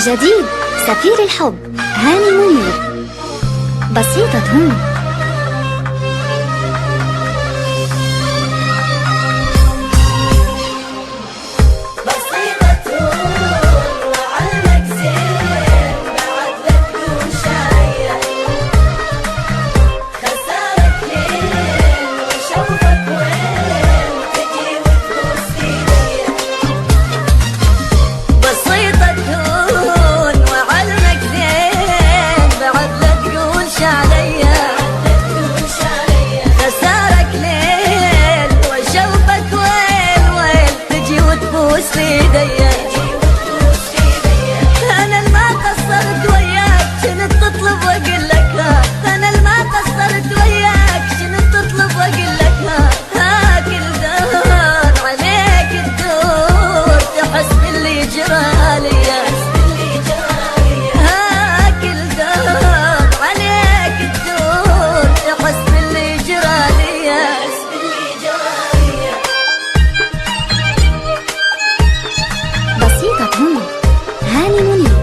جديد سفير الحب هاني منير. بسيطة. هاني منير.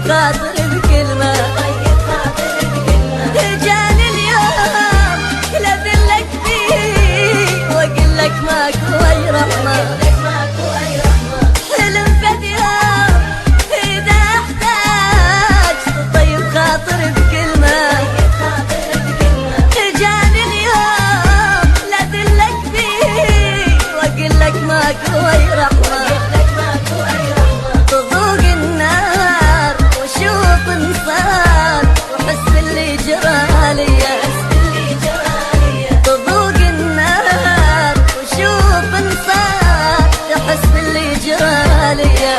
خاطر بكلمة تجاني اليوم لا أدلك فيه وأقول لك ماكو أي رحمة. حلم فد يوم إذا أحتاج تطيب خاطر بكلمة تجاني اليوم لا أدلك فيه وأقول لك ماكو أي رحمة. وحس اللي جراليا تضوق النار وشوف انصار تحس باللي جراليا.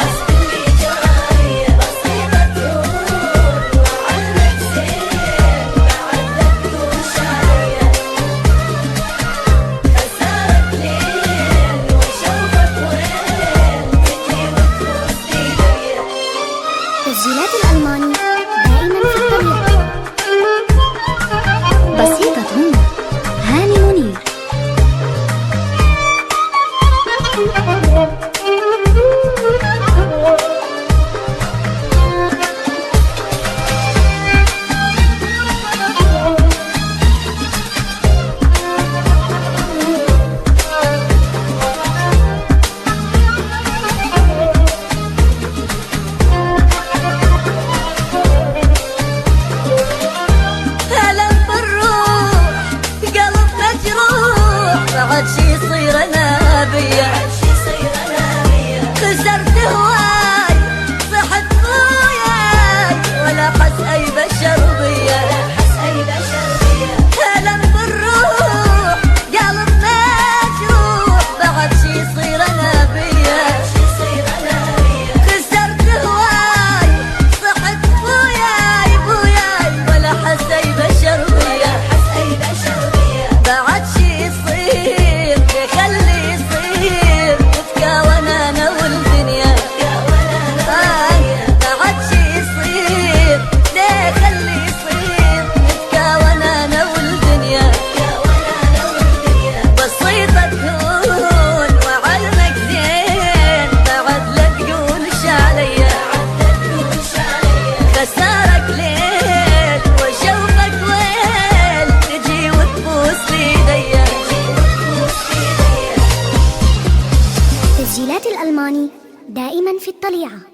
تسجيلات الألماني دائما في الطريق. بسيطة. هاني منير. بعد شي يصير انا بيا خسرت هواي صحت خوياي ولا حس اي بشر بيا. هلم بالروح قلب مجروح بعد شي يصير انا بيا خسرت هواي صحت خوياي ولا حس اي بشر بيا. بعد شي يصير خلي يصير نتكاون انا والدنيا. بعد شي يصير ليه خلي يصير نتكاون انا والدنيا. بسيطة تكون وعلمك زين بعد لا تقولش عليا خسارك ليل واشوفك ويل تجي وتبوس لي ايديا. تسجيلات الألماني دائما في الطليعة.